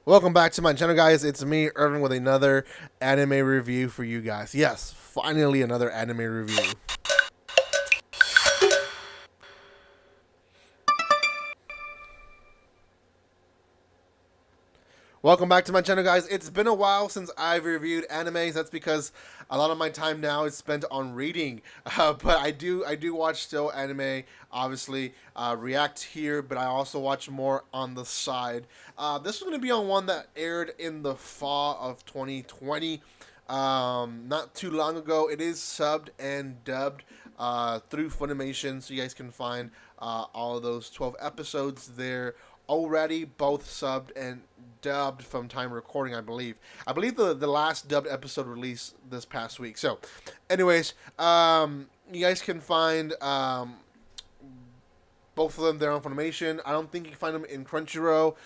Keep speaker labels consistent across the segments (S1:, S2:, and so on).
S1: Welcome back to my channel, guys. It's me, Irvin, with another anime review for you guys. Yes, finally another anime review. Welcome back to my channel, guys. It's been a while since I've reviewed animes. That's because a lot of my time now is spent on reading. But I do watch still anime, obviously, react here, but I also watch more on the side. This is going to be on one that aired in the fall of 2020. Not too long ago. It is subbed and dubbed through Funimation, so you guys can find all of those 12 episodes there already, both subbed and dubbed from time recording, I believe. I believe the last dubbed episode released this past week. So, anyways, you guys can find both of them there on Funimation. I don't think you can find them in Crunchyroll.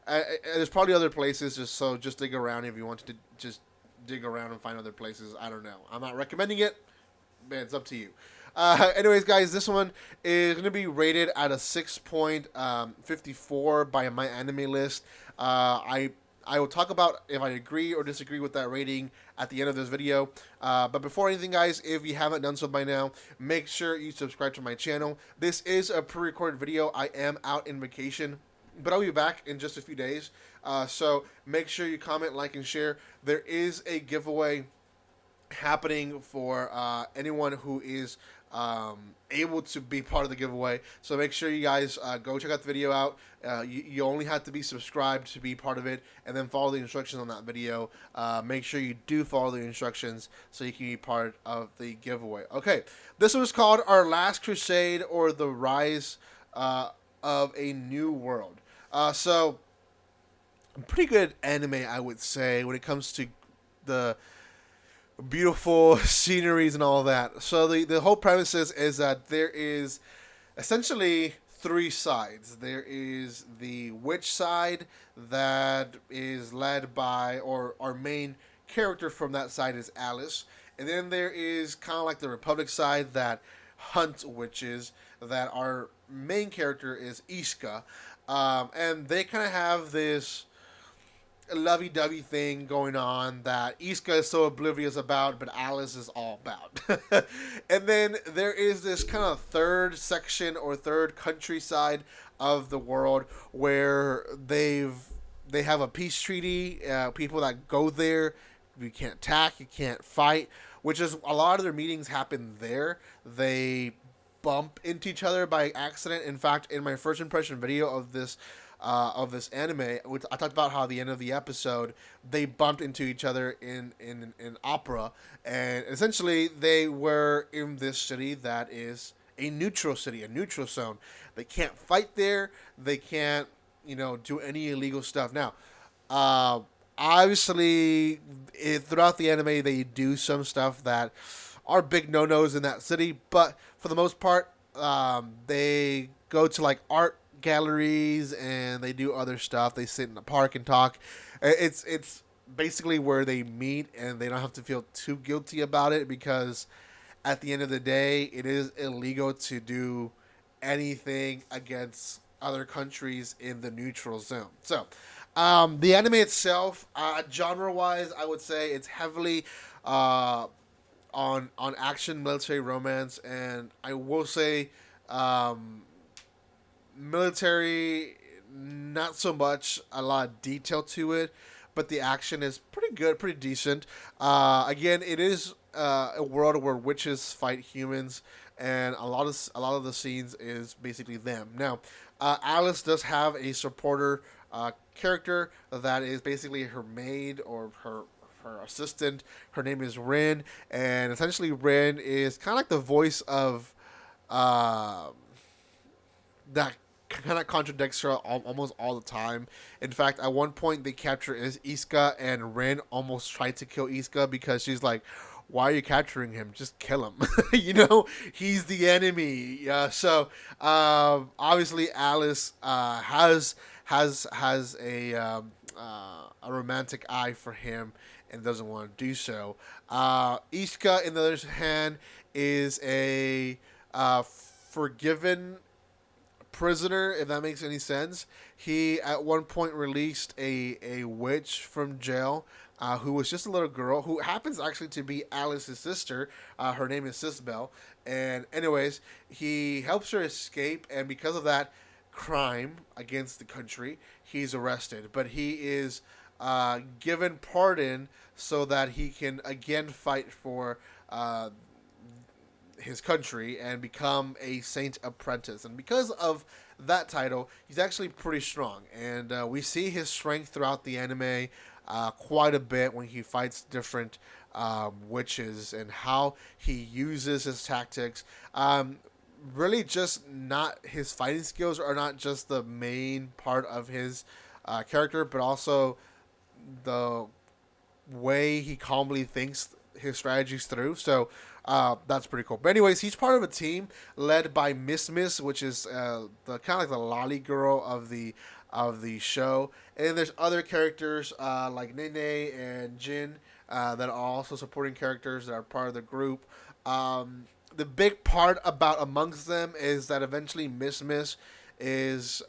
S1: There's probably other places. Just dig around if you want to just dig around and find other places. I don't know. I'm not recommending it. Man, it's up to you. Anyways, guys, this one is going to be rated at a 6.54 by my anime list. I will talk about if I agree or disagree with that rating at the end of this video. But before anything, guys, if you haven't done so by now, make sure you subscribe to my channel. This is a pre-recorded video. I am out in vacation, but I'll be back in just a few days. So make sure you comment, like, and share. There is a giveaway happening for anyone who is able to be part of the giveaway. So make sure you guys go check out the video out. You only have to be subscribed to be part of it, and then follow the instructions on that video. Make sure you do follow the instructions so you can be part of the giveaway. Okay, this was called Our Last Crusade, or The Rise of a New World. So pretty good anime, I would say, when it comes to the beautiful sceneries and all that. So the whole premise is that there is essentially three sides. There is the witch side that is led by, or our main character from that side is Alice. And then there is kind of like the Republic side that hunt witches, that our main character is Iska. And they kind of have this lovey-dovey thing going on that Iska is so oblivious about, but Alice is all about. And then there is this kind of third section or third countryside of the world where they have a peace treaty. People that go there, you can't attack, you can't fight, which is a lot of their meetings happen there. They bump into each other by accident. In fact, in my first impression video of this anime, which I talked about how at the end of the episode they bumped into each other in opera, and essentially they were in this city that is a neutral city, a neutral zone. They can't fight there. They can't, do any illegal stuff. Now, obviously, throughout the anime, they do some stuff that are big no-nos in that city, but for the most part, they go to like art galleries and they do other stuff. They sit in the park and talk. It's basically where they meet, and they don't have to feel too guilty about it, because at the end of the day, it is illegal to do anything against other countries in the neutral zone. So the anime itself, genre wise, I would say it's heavily on action, military, romance, and I will say military, not so much a lot of detail to it, but the action is pretty good, pretty decent. Again, it is a world where witches fight humans, and a lot of the scenes is basically them. Now, Alice does have a supporter character that is basically her maid, or her assistant. Her name is Rin, and essentially Rin is kind of like the voice of that kind of contradicts her almost all the time. In fact, at one point they capture Iska, and Rin almost tried to kill Iska because she's like, "Why are you capturing him? Just kill him." He's the enemy. So obviously Alice has a romantic eye for him and doesn't want to do so. Iska, on the other hand, is a forgiven prisoner, if that makes any sense. He at one point released a witch from jail, who was just a little girl who happens actually to be Alice's sister. Her name is Sisbel. And anyways, he helps her escape, and because of that crime against the country, he's arrested. But he is given pardon so that he can again fight for his country and become a saint apprentice. And because of that title, he's actually pretty strong. And we see his strength throughout the anime quite a bit when he fights different witches and how he uses his tactics. Really, just not his fighting skills are not just the main part of his character, but also the way he calmly thinks his strategies through. So that's pretty cool. But anyways, he's part of a team led by Miss, which is the kind of like the lolly girl of the show. And there's other characters like Nene and Jin that are also supporting characters that are part of the group. The big part about amongst them is that eventually Miss is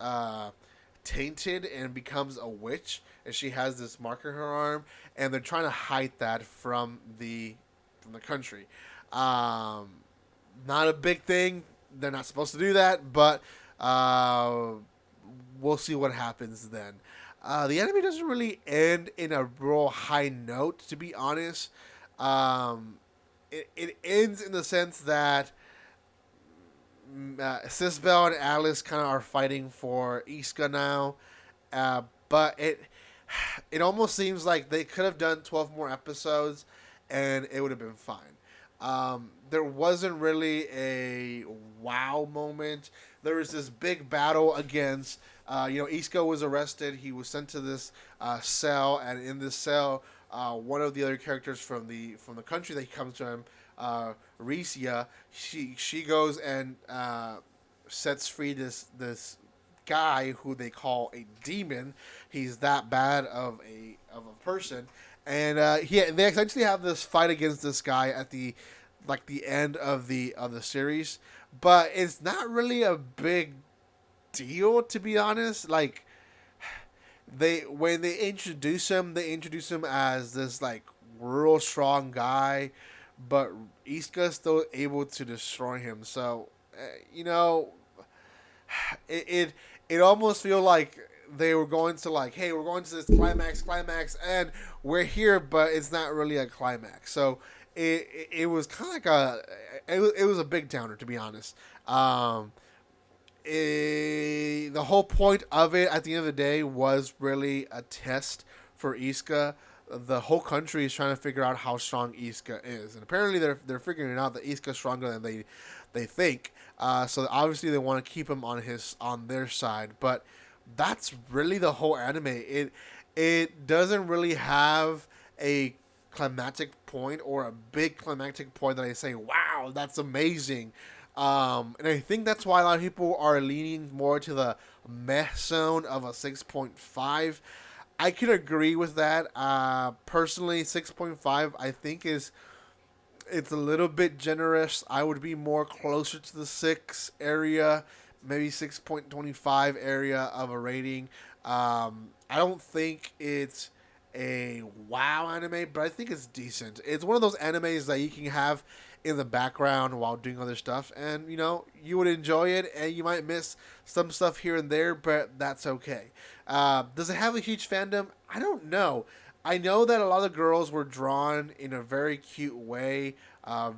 S1: tainted and becomes a witch, and she has this mark in her arm, and they're trying to hide that from the country. Not a big thing. They're not supposed to do that, but we'll see what happens then. The anime doesn't really end in a real high note, to be honest. It ends in the sense that Sisbel and Alice kind of are fighting for Iska now, but it almost seems like they could have done 12 more episodes and it would have been fine. There wasn't really a wow moment. There was this big battle against, Iska was arrested. He was sent to this cell, and in this cell, one of the other characters from the country that he comes from, Risia, she goes and sets free this guy who they call a demon. He's that bad of a person, and they essentially have this fight against this guy at the end of the series, but it's not really a big deal, to be honest. Like, when they introduce him as this like real strong guy, but Iska's still able to destroy him. So it almost feel like they were going to like, hey, we're going to this climax, and we're here, but it's not really a climax. So it was kind of like it was a big downer, to be honest. The whole point of it at the end of the day was really a test for Iska. The whole country is trying to figure out how strong Iska is, and apparently they're figuring out that Iska's stronger than they think. So obviously they want to keep him on their side, but that's really the whole anime. It doesn't really have a climactic point or a big climactic point that I say, wow, that's amazing. And I think that's why a lot of people are leaning more to the meh zone of a 6.5. I can agree with that. Personally, 6.5 I think it's a little bit generous. I would be more closer to the 6 area, maybe 6.25 area of a rating. I don't think it's a wow anime, but I think it's decent. It's one of those animes that you can have in the background while doing other stuff, and you would enjoy it, and you might miss some stuff here and there, but that's okay. Does it have a huge fandom? I don't know. I know that a lot of girls were drawn in a very cute way,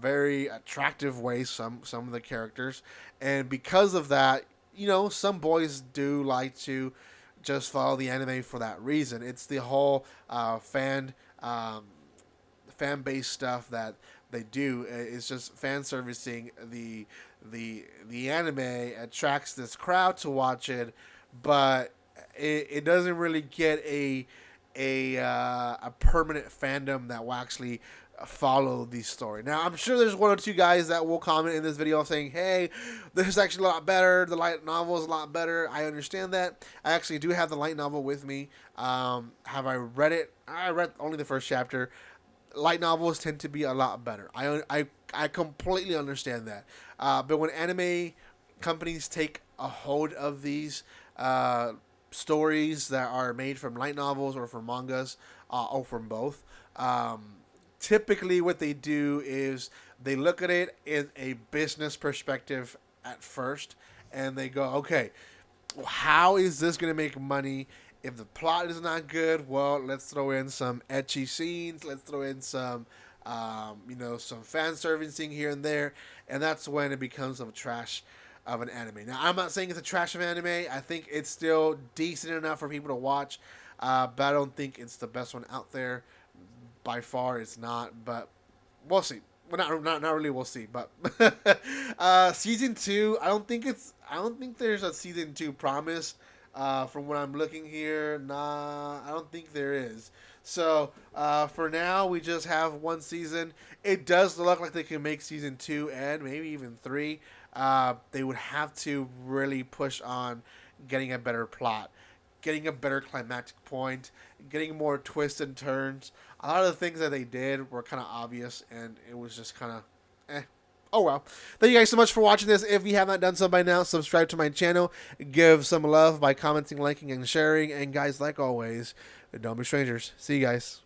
S1: very attractive way, some of the characters, and because of that, some boys do like to just follow the anime for that reason. It's the whole fan based stuff that they do. It's just fan servicing the anime, attracts this crowd to watch it, but it doesn't really get a permanent fandom that will actually follow the story. Now, I'm sure there's one or two guys that will comment in this video saying, hey, this is actually a lot better. The light novel is a lot better. I understand that. I actually do have the light novel with me. Have I read it? I read only the first chapter. Light novels tend to be a lot better. I completely understand that. But when anime companies take a hold of these stories that are made from light novels or from mangas, or from both. Typically, what they do is they look at it in a business perspective at first, and they go, okay, how is this going to make money? If the plot is not good, well, let's throw in some ecchi scenes. Let's throw in some, some fan servicing here and there, and that's when it becomes a trash of an anime. Now, I'm not saying it's a trash of anime. I think it's still decent enough for people to watch, but I don't think it's the best one out there. By far, it's not, but we'll see. Well, not really. We'll see. But season 2, I don't think there's a season 2 promised. From what I'm looking here, I don't think there is. So for now, we just have one season. It does look like they can make season 2 and maybe even 3. They would have to really push on getting a better plot, getting a better climactic point, getting more twists and turns. A lot of the things that they did were kind of obvious, and it was just kind of oh well. Thank you guys so much for watching this. If you have not done so by now, subscribe to my channel. Give some love by commenting, liking, and sharing. And guys, like always, don't be strangers. See you guys.